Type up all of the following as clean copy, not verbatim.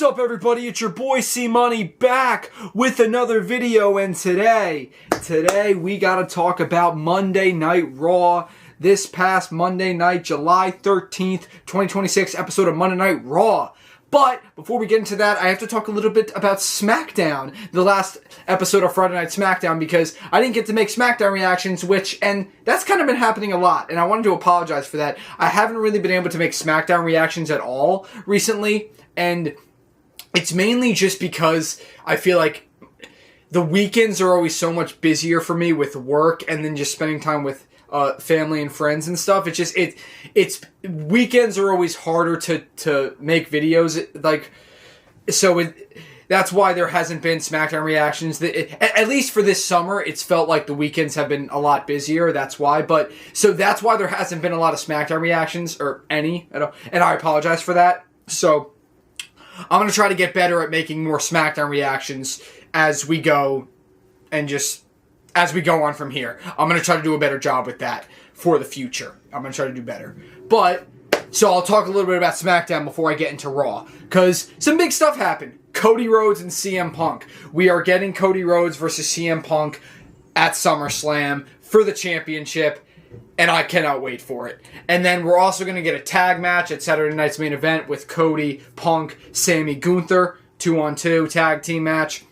What's up, everybody? It's your boy Cmoney back with another video, and today we gotta talk about Monday Night Raw. This past Monday night, July 13th, 2026 episode of Monday Night Raw. But before we get into that, I have to talk a little bit about SmackDown, the last episode of Friday Night SmackDown, because I didn't get to make SmackDown reactions, and that's kind of been happening a lot, and I wanted to apologize for that. I haven't really been able to make SmackDown reactions at all recently, and it's mainly just because I feel like the weekends are always so much busier for me with work and then just spending time with family and friends and stuff. It's weekends are always harder to make videos, that's why there hasn't been SmackDown reactions. At least for this summer, it's felt like the weekends have been a lot busier. That's why. So that's why there hasn't been a lot of SmackDown reactions, or any at all. And I apologize for that. So I'm going to try to get better at making more SmackDown reactions as we go, and just as we go on from here. I'm going to try to do a better job with that for the future. I'm going to try to do better. So I'll talk a little bit about SmackDown before I get into Raw, because some big stuff happened. Cody Rhodes and CM Punk. We are getting Cody Rhodes versus CM Punk at SummerSlam for the championship, and I cannot wait for it. And then we're also going to get a tag match at Saturday night's main event with Cody, Punk, Sammy, Gunther, 2-on-2 tag team match.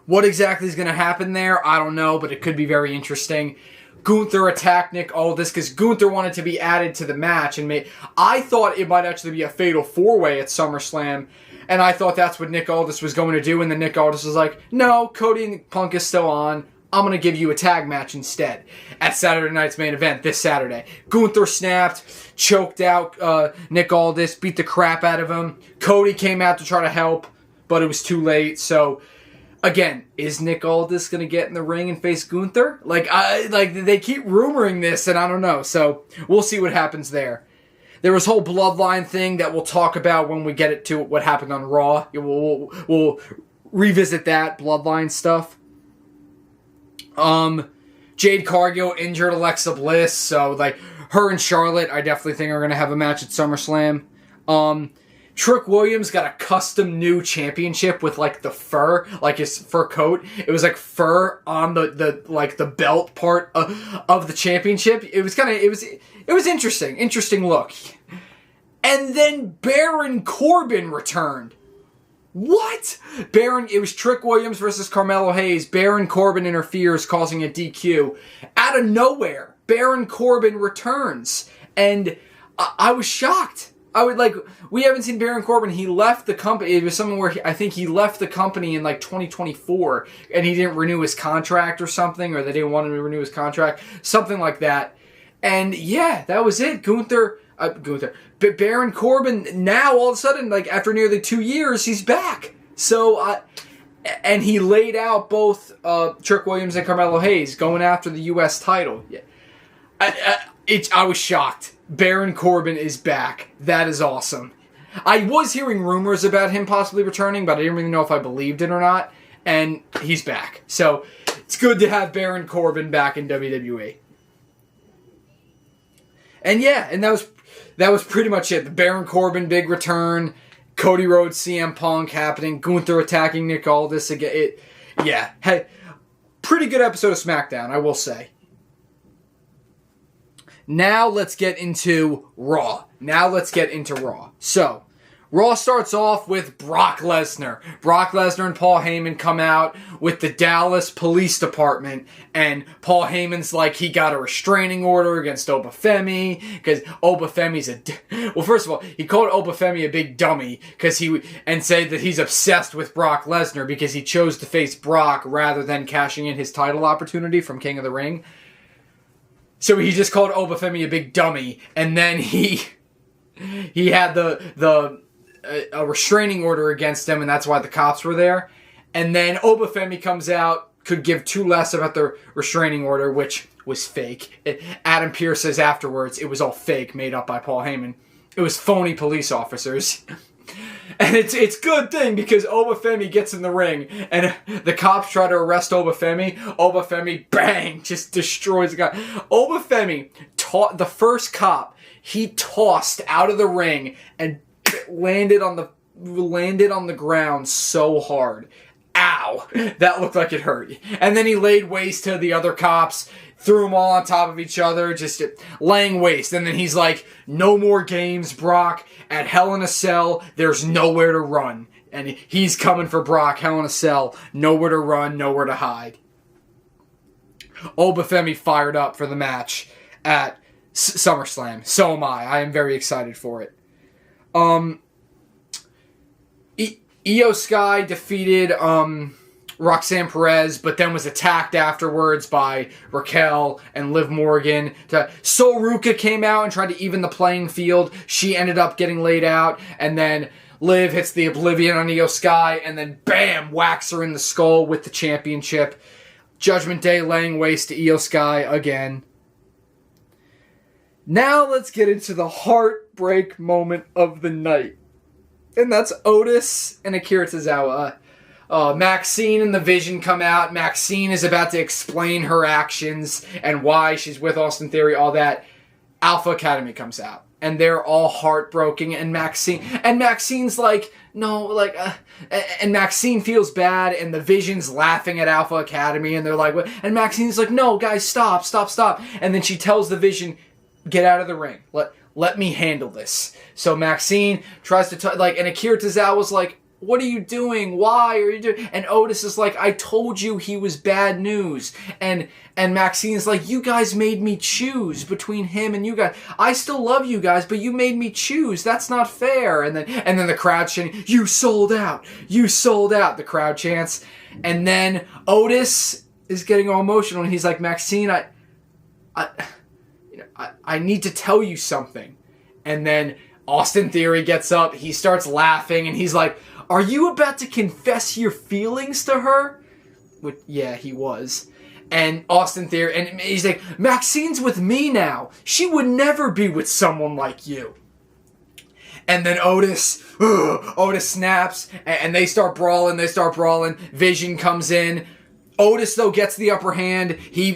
What exactly is going to happen there, I don't know, but it could be very interesting. Gunther attacked Nick Aldis because Gunther wanted to be added to the match, and I thought it might actually be a fatal four-way at SummerSlam, and I thought that's what Nick Aldis was going to do, and then Nick Aldis was like, no, Cody and Punk is still on. I'm going to give you a tag match instead at Saturday night's main event this Saturday. Gunther snapped, choked out Nick Aldis, beat the crap out of him. Cody came out to try to help, but it was too late. So, again, is Nick Aldis going to get in the ring and face Gunther? They keep rumoring this, and I don't know. So, we'll see what happens there. There was a whole bloodline thing that we'll talk about when we get it to what happened on Raw. We'll revisit that bloodline stuff. Jade Cargill injured Alexa Bliss, so her and Charlotte, I definitely think are gonna have a match at SummerSlam. Trick Williams got a custom new championship with the fur, his fur coat. It was fur on the belt part of the championship. It was interesting look. And then Baron Corbin returned. What? It was Trick Williams versus Carmelo Hayes. Baron Corbin interferes, causing a DQ. Out of nowhere, Baron Corbin returns. And I was shocked. We haven't seen Baron Corbin. He left the company. It was something where I think he left the company in 2024, and he didn't renew his contract or something, or they didn't want him to renew his contract. Something like that. And yeah, that was it. But Baron Corbin, now all of a sudden, after nearly 2 years, he's back. So, and he laid out both Trick Williams and Carmelo Hayes going after the U.S. title. Yeah. I was shocked. Baron Corbin is back. That is awesome. I was hearing rumors about him possibly returning, but I didn't really know if I believed it or not. And he's back. So, it's good to have Baron Corbin back in WWE. And yeah, and that was pretty much it. The Baron Corbin big return, Cody Rhodes, CM Punk happening, Gunther attacking Nick Aldis again. Hey, pretty good episode of SmackDown, I will say. Now let's get into Raw. So, Raw starts off with Brock Lesnar. Brock Lesnar and Paul Heyman come out with the Dallas Police Department, and Paul Heyman's he got a restraining order against Obafemi, because Obafemi's well, first of all, he called Obafemi a big dummy, and said that he's obsessed with Brock Lesnar because he chose to face Brock rather than cashing in his title opportunity from King of the Ring. So he just called Obafemi a big dummy, and then he had a restraining order against him, and that's why the cops were there. And then Obafemi comes out, could give two less about the restraining order, which was fake. Adam Pearce says afterwards it was all fake, made up by Paul Heyman. It was phony police officers. And it's a good thing, because Obafemi gets in the ring, and the cops try to arrest Obafemi. Obafemi, bang, just destroys the guy. Obafemi, the first cop, he tossed out of the ring and landed on landed on the ground so hard. Ow! That looked like it hurt. And then he laid waste to the other cops, threw them all on top of each other, just laying waste. And then he's like, no more games, Brock. At Hell in a Cell, there's nowhere to run. And he's coming for Brock, Hell in a Cell, nowhere to run, nowhere to hide. Obafemi fired up for the match at SummerSlam. So am I. I am very excited for it. Io Sky defeated Roxanne Perez, but then was attacked afterwards by Raquel and Liv Morgan. Sol Ruca came out and tried to even the playing field. She ended up getting laid out, and then Liv hits the Oblivion on Io Sky, and then bam, whacks her in the skull with the championship. Judgment Day laying waste to Io Sky again. Now let's get into the heartbreak moment of the night. And that's Otis and Akira Tozawa. Maxine and the Vision come out. Maxine is about to explain her actions and why she's with Austin Theory, all that. Alpha Academy comes out. And they're all heartbroken. And Maxine's like, no, and Maxine feels bad. And the Vision's laughing at Alpha Academy. And they're like, what? And Maxine's like, no, guys, stop. And then she tells the Vision, get out of the ring. Let me handle this. So Maxine tries to and Akira Tozawa's like, what are you doing? Why are you doing? And Otis is like, I told you he was bad news. And Maxine's like, you guys made me choose between him and you guys. I still love you guys, but you made me choose. That's not fair. And then the crowd chanting, you sold out. You sold out. The crowd chants. And then Otis is getting all emotional and he's like, Maxine, I need to tell you something. And then Austin Theory gets up, he starts laughing, and he's like, are you about to confess your feelings to her? Which, yeah, he was. And Austin Theory, and he's like, Maxine's with me now. She would never be with someone like you. And then Otis snaps, and they start brawling. Vision comes in. Otis, though, gets the upper hand. He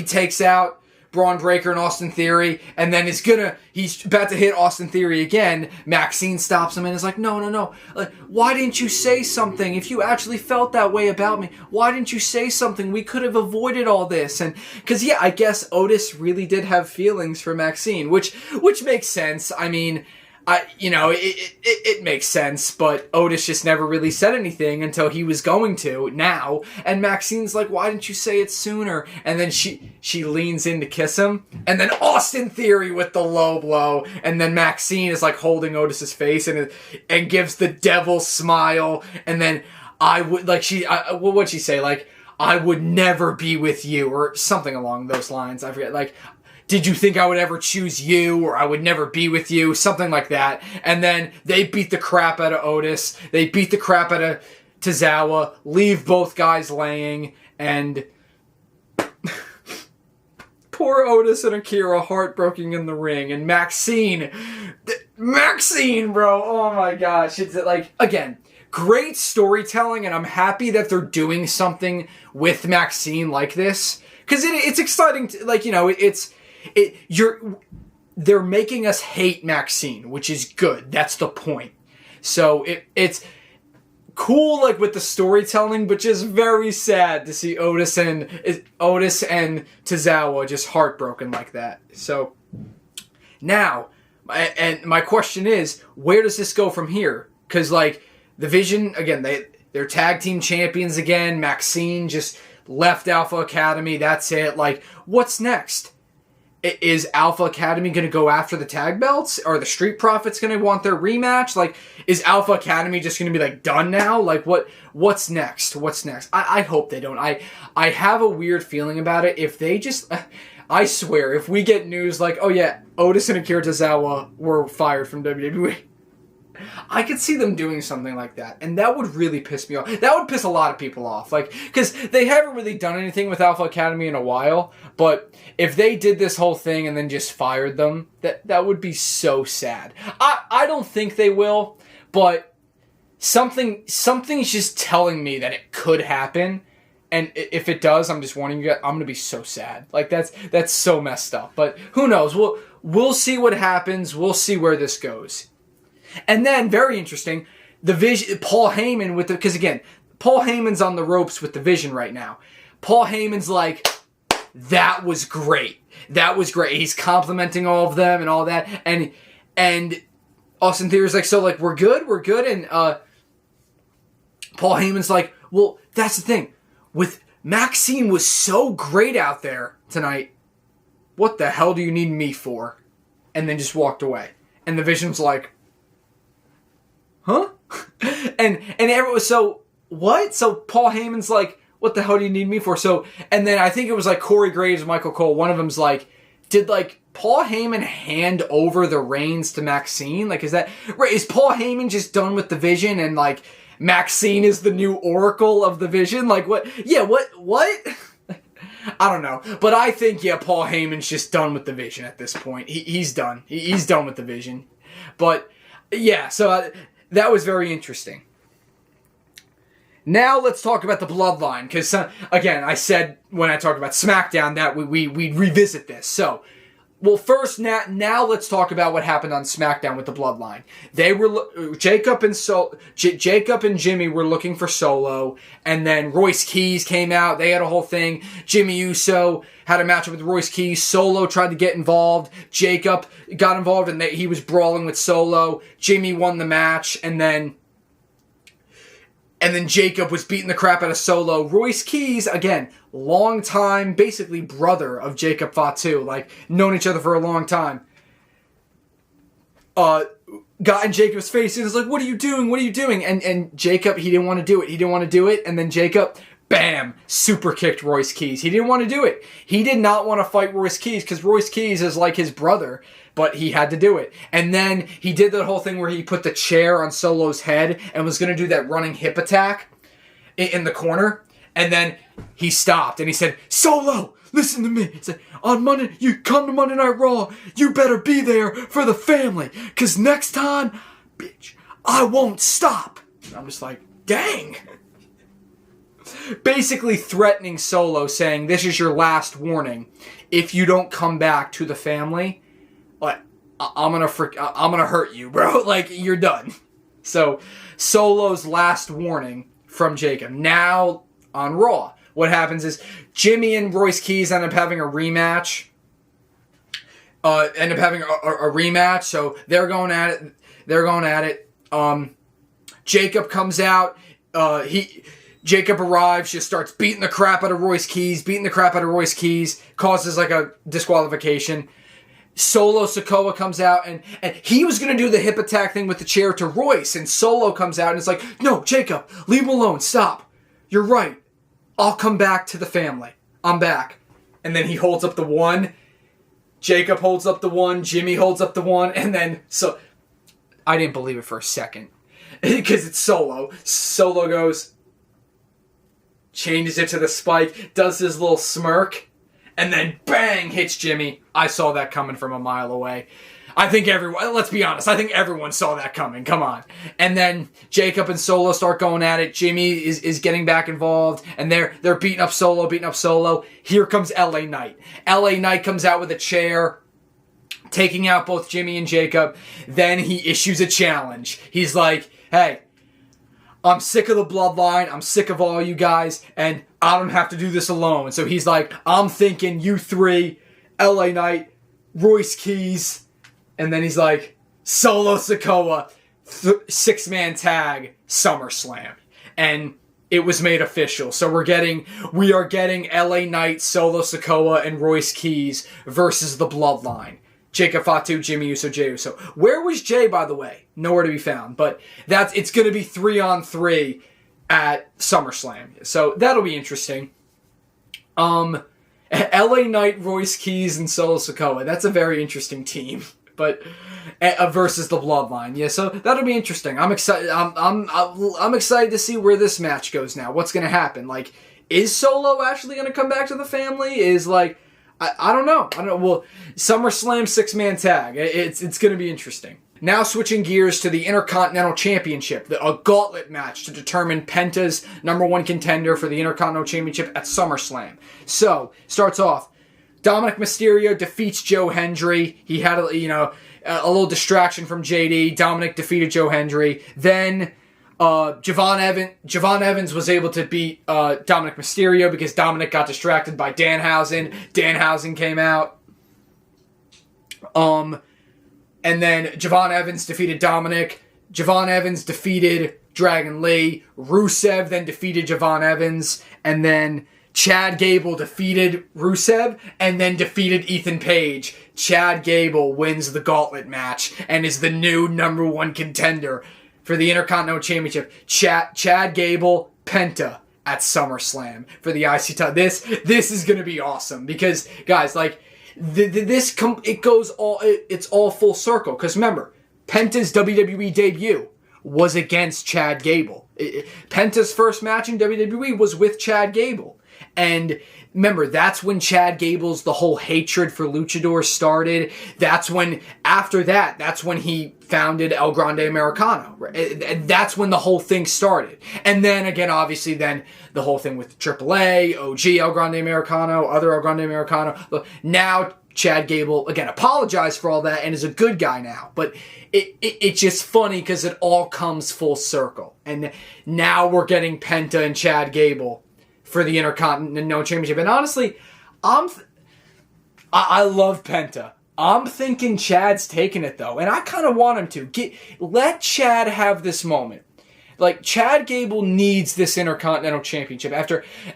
takes out Braun Breaker and Austin Theory, and then he's about to hit Austin Theory again. Maxine stops him and is like, no. Like, why didn't you say something? If you actually felt that way about me, why didn't you say something? We could have avoided all this. And, because, yeah, I guess Otis really did have feelings for Maxine, which makes sense. I mean, it makes sense, but Otis just never really said anything until he was going to now. And Maxine's like, why didn't you say it sooner? And then she leans in to kiss him. And then Austin Theory with the low blow. And then Maxine is like holding Otis's face and gives the devil smile. And then what'd she say? Like, I would never be with you, or something along those lines. I forget. Like, did you think I would ever choose you, or I would never be with you? Something like that. And then they beat the crap out of Otis. They beat the crap out of Tozawa, leave both guys laying, and poor Otis and Akira heartbroken in the ring. And Maxine, bro, oh my gosh. It's like, again, great storytelling, and I'm happy that they're doing something with Maxine like this. Because it's exciting, they're making us hate Maxine, which is good. That's the point. So it's cool, like, with the storytelling, but just very sad to see Otis and Tozawa just heartbroken like that. So now, and my question is, where does this go from here? Because, like, the Vision, again, they're tag team champions again. Maxine just left Alpha Academy. That's it. Like, what's next? Is Alpha Academy going to go after the tag belts? Are the Street Profits going to want their rematch? Like, is Alpha Academy just going to be, like, done now? Like, what's next? I hope they don't. I have a weird feeling about it. If they just, I swear, if we get news like, oh yeah, Otis and Akira Tozawa were fired from WWE, I could see them doing something like that, and that would really piss me off. That would piss a lot of people off, like, because they haven't really done anything with Alpha Academy in a while, but if they did this whole thing and then just fired them, that would be so sad. I don't think they will, but something's just telling me that it could happen, and if it does, I'm just warning you guys, I'm gonna be so sad. Like, that's so messed up, but who knows, we'll see what happens, we'll see where this goes. And then, very interesting, the Vision, Paul Heyman with the, because again, Paul Heyman's on the ropes with the Vision right now. Paul Heyman's like, that was great. That was great. He's complimenting all of them and all that. And Austin Theory's like, so like, we're good. And Paul Heyman's like, well, that's the thing. With Maxine was so great out there tonight. What the hell do you need me for? And then just walked away. And the Vision's like, huh? and everyone was so, what? So Paul Heyman's like, what the hell do you need me for? So, and then I think it was like Corey Graves and Michael Cole. One of them's like, did like Paul Heyman hand over the reins to Maxine? Like, is that right? Is Paul Heyman just done with the Vision and like Maxine is the new Oracle of the Vision? Like what? Yeah, what? I don't know. But I think, yeah, Paul Heyman's just done with the Vision at this point. He's done. He's done with the Vision. But yeah, so that was very interesting. Now let's talk about the Bloodline, because again, I said when I talked about SmackDown that we'd revisit this. So, well, first now let's talk about what happened on SmackDown with the Bloodline. They were Jacob and Jimmy were looking for Solo, and then Royce Keys came out. They had a whole thing. Jimmy Uso had a matchup with Royce Keys. Solo tried to get involved. Jacob got involved, and he was brawling with Solo. Jimmy won the match, and then Jacob was beating the crap out of Solo. Royce Keys, again, long time, basically brother of Jacob Fatu, like, known each other for a long time. Got in Jacob's face and was like, what are you doing? And Jacob, he didn't want to do it. And then Jacob, bam, super kicked Royce Keys. He didn't want to do it. He did not want to fight Royce Keys because Royce Keys is like his brother. But he had to do it. And then he did that whole thing where he put the chair on Solo's head and was going to do that running hip attack in the corner. And then he stopped and he said, Solo, listen to me. He said, on Monday, you come to Monday Night Raw, you better be there for the family. Because next time, bitch, I won't stop. And I'm just like, dang. Basically threatening Solo, saying, this is your last warning. If you don't come back to the family, like, I'm gonna hurt you, bro. Like, you're done. So, Solo's last warning from Jacob. Now, on Raw, what happens is Jimmy and Royce Keys end up having a rematch. So they're going at it. Jacob comes out. Jacob arrives, just starts beating the crap out of Royce Keys, causes like a disqualification. Solo Sikoa comes out, and he was going to do the hip attack thing with the chair to Royce, and Solo comes out, and it's like, no, Jacob, leave him alone, stop. You're right. I'll come back to the family. I'm back. And then he holds up the one. Jacob holds up the one. Jimmy holds up the one. And then, so, I didn't believe it for a second. Because it's Solo. Solo goes, changes it to the spike, does his little smirk, and then bang, hits Jimmy. I saw that coming from a mile away. Let's be honest, I think everyone saw that coming. Come on. And then Jacob and Solo start going at it. Jimmy is getting back involved, and they're beating up Solo. Here comes LA Knight. LA Knight comes out with a chair, taking out both Jimmy and Jacob. Then he issues a challenge. He's like, hey, I'm sick of the Bloodline. I'm sick of all you guys, and I don't have to do this alone. So he's like, I'm thinking you three, LA Knight, Royce Keys, and then he's like, Solo Sikoa, 6-man tag, SummerSlam. And it was made official. So we are getting LA Knight, Solo Sikoa, and Royce Keys versus the Bloodline. Jacob Fatu, Jimmy Uso, Jey Uso. Where was Jay, by the way? Nowhere to be found. But it's going to be 3-on-3 at SummerSlam. So that'll be interesting. LA Knight, Royce Keys, and Solo Sikoa. That's a very interesting team. But versus the Bloodline. Yeah, so that'll be interesting. I'm excited. I'm excited to see where this match goes now. What's going to happen? Like, is Solo actually going to come back to the family? Is like, I don't know. Well, SummerSlam 6-man tag. It's going to be interesting. Now switching gears to the Intercontinental Championship, a gauntlet match to determine Penta's #1 contender for the Intercontinental Championship at SummerSlam. So, starts off, Dominic Mysterio defeats Joe Hendry. He had a little distraction from JD. Dominic defeated Joe Hendry. Then Javon Evans was able to beat Dominic Mysterio because Dominic got distracted by Danhausen. Danhausen came out. And then Javon Evans defeated Dominic. Javon Evans defeated Dragon Lee. Rusev then defeated Javon Evans. And then Chad Gable defeated Rusev and then defeated Ethan Page. Chad Gable wins the gauntlet match and is the new number one contender for the Intercontinental Championship. Chad Gable, Penta at SummerSlam for the IC title. This is going to be awesome because, guys, like, it's all full circle. Because remember, Penta's WWE debut was against Chad Gable. Penta's first match in WWE was with Chad Gable. And remember, that's when Chad Gable's the whole hatred for luchadors started. That's when he founded El Grande Americano. Right? That's when the whole thing started. And then again, obviously, then the whole thing with AAA, OG El Grande Americano, other El Grande Americano. Now Chad Gable, again, apologized for all that and is a good guy now. But it's just funny because it all comes full circle. And now we're getting Penta and Chad Gable for the Intercontinental Championship. And honestly, I love Penta. I'm thinking Chad's taking it, though. And I kind of want him to. Let Chad have this moment. Like, Chad Gable needs this Intercontinental Championship.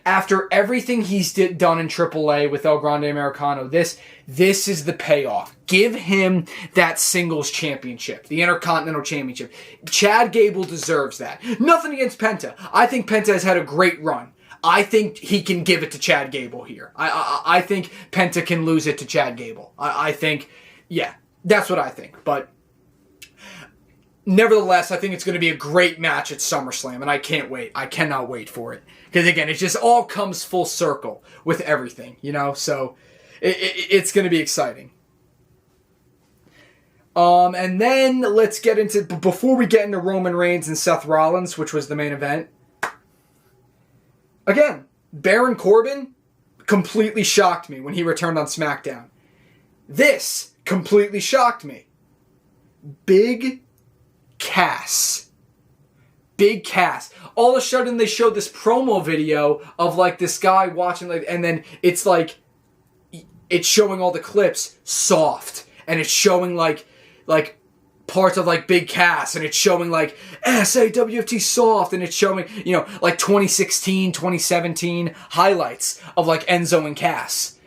After everything he's done in AAA with El Grande Americano, this is the payoff. Give him that singles championship, the Intercontinental Championship. Chad Gable deserves that. Nothing against Penta. I think Penta has had a great run. I think he can give it to Chad Gable here. I think Penta can lose it to Chad Gable. I think, yeah, that's what I think. But nevertheless, I think it's going to be a great match at SummerSlam, and I can't wait. I cannot wait for it. Because, again, it just all comes full circle with everything, you know? So, it's going to be exciting. And then let's get into, before we get into Roman Reigns and Seth Rollins, which was the main event, again, Baron Corbin completely shocked me when he returned on SmackDown. This completely shocked me. Big CASS. All of a sudden, they showed this promo video of, like, this guy watching, like, and then it's like, it's showing all the clips soft, and it's showing, like parts of, like, Big CASS, and it's showing, like, SAWFT soft, and it's showing, you know, like, 2016, 2017 highlights of, like, Enzo and Cass.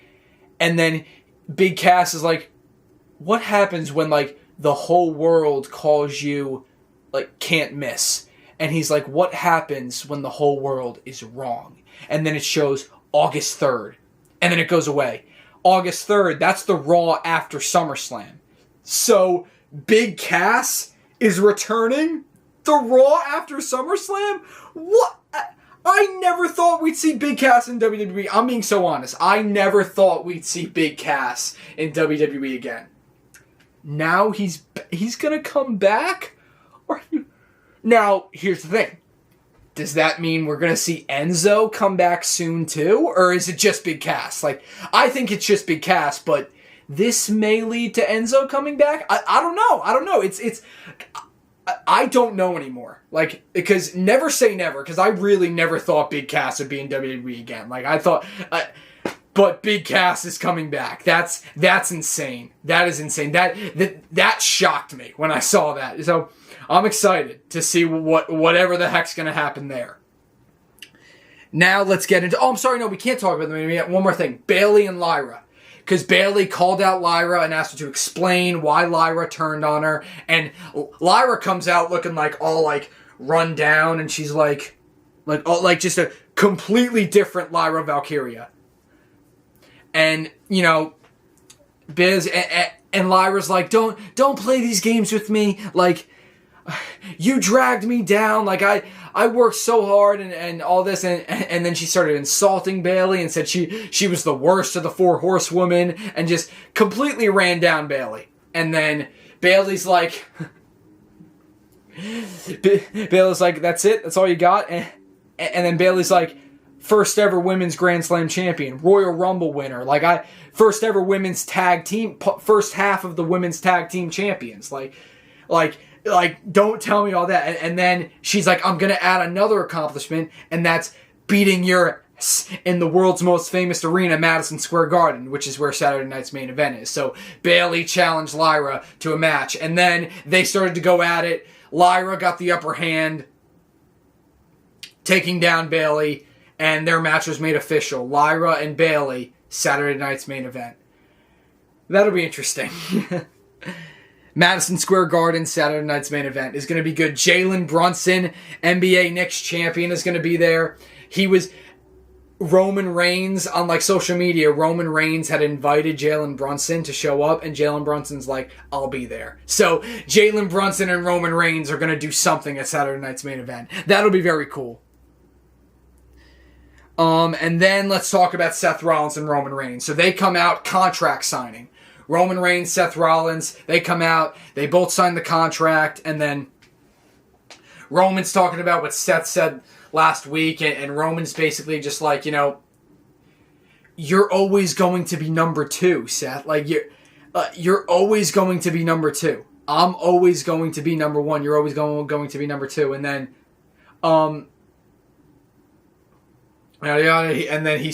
And then Big CASS is like, what happens when, like, the whole world calls you, like, can't miss? And he's like, what happens when the whole world is wrong? And then it shows August 3rd. And then it goes away. August 3rd, that's the Raw after SummerSlam. So, Big CASS is returning the Raw after SummerSlam? What? I never thought we'd see Big CASS in WWE. I'm being so honest. I never thought we'd see Big CASS in WWE again. Now he's gonna come back? Now, here's the thing. Does that mean we're gonna see Enzo come back soon too? Or is it just Big CASS? Like, I think it's just Big CASS, but this may lead to Enzo coming back? I don't know. I don't know anymore. Like, because never say never, because I really never thought Big CASS would be in WWE again. Like, I thought, but Big CASS is coming back. That's insane. That is insane. That shocked me when I saw that. So, I'm excited to see whatever the heck's gonna happen there. Now, let's get into, oh, I'm sorry, no, we can't talk about them. One more thing. Bayley and Lyra. Because Bayley called out Lyra and asked her to explain why Lyra turned on her. And Lyra comes out looking like all like run down, and she's like just a completely different Lyra Valkyria. And, you know, Biz and Lyra's like, don't play these games with me. Like, you dragged me down. Like, I worked so hard and all this, and then she started insulting Bayley and said she was the worst of the four horsewomen and just completely ran down Bayley. And then Bayley's like, that's it? That's all you got? And then Bayley's like, first ever women's Grand Slam champion, Royal Rumble winner, like first ever women's tag team, first half of the women's tag team champions, like Like, don't tell me all that. And then she's like, I'm going to add another accomplishment, and that's beating your ass in the world's most famous arena, Madison Square Garden, which is where Saturday night's main event is. So Bayley challenged Lyra to a match, and then they started to go at it. Lyra got the upper hand, taking down Bayley, and their match was made official. Lyra and Bayley, Saturday night's main event. That'll be interesting. Madison Square Garden, Saturday night's main event is going to be good. Jalen Brunson, NBA Knicks champion, is going to be there. He was Roman Reigns on like social media. Roman Reigns had invited Jalen Brunson to show up, and Jalen Brunson's like, I'll be there. So Jalen Brunson and Roman Reigns are going to do something at Saturday night's main event. That'll be very cool. And then let's talk about Seth Rollins and Roman Reigns. So they come out, contract signing. Roman Reigns, Seth Rollins, they come out, they both sign the contract, and then Roman's talking about what Seth said last week, and Roman's basically just like, you know, you're always going to be number two, Seth. Like, you're always going to be number two. I'm always going to be number one. You're always going to be number two. And then, and then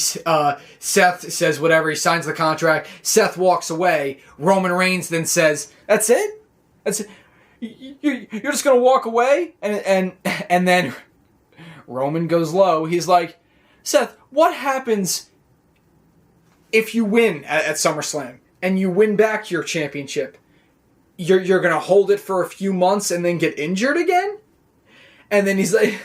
Seth says whatever, he signs the contract, Seth walks away, Roman Reigns then says, that's it? That's it? You're just gonna walk away? And then Roman goes low, he's like, Seth, what happens if you win at SummerSlam, and you win back your championship? You're gonna hold it for a few months and then get injured again? And then he's like,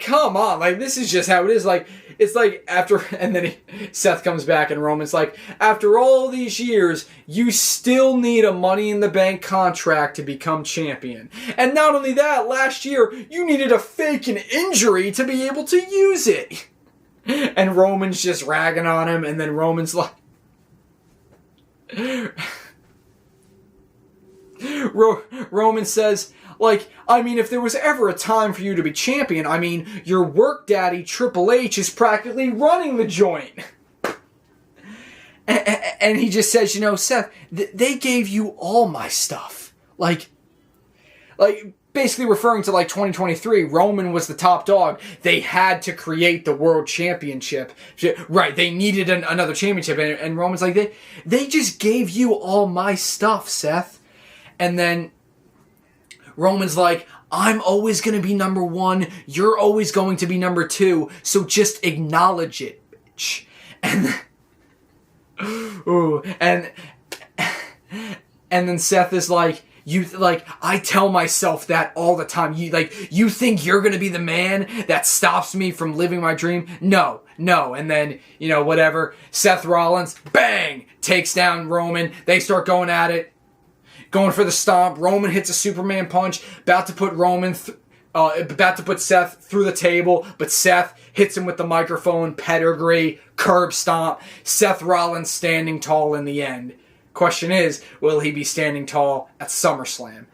come on, like, this is just how it is. Like, it's like after, and then Seth comes back and Roman's like, after all these years, you still need a Money in the Bank contract to become champion. And not only that, last year, you needed to fake an injury to be able to use it. And Roman's just ragging on him, and then Roman's like, Roman says, like, I mean, if there was ever a time for you to be champion, I mean, your work daddy, Triple H, is practically running the joint. And he just says, you know, Seth, they gave you all my stuff. Like, basically referring to, like, 2023, Roman was the top dog. They had to create the world championship. Right, they needed another championship. And Roman's like, they just gave you all my stuff, Seth. And then Roman's like, I'm always going to be number one. You're always going to be number two. So just acknowledge it, bitch. And then Seth is like, I tell myself that all the time. You think you're going to be the man that stops me from living my dream? No. And then, you know, whatever. Seth Rollins, bang, takes down Roman. They start going at it. Going for the stomp. Roman hits a Superman punch. About to put Seth through the table, but Seth hits him with the microphone, pedigree, curb stomp. Seth Rollins standing tall in the end. Question is, will he be standing tall at SummerSlam?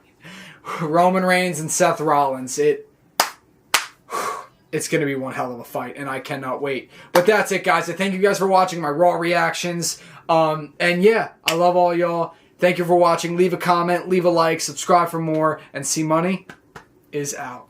Roman Reigns and Seth Rollins. It's going to be one hell of a fight, and I cannot wait. But that's it, guys. I thank you guys for watching my Raw reactions. And yeah, I love all y'all. Thank you for watching. Leave a comment, leave a like, subscribe for more, and Cmoney is out.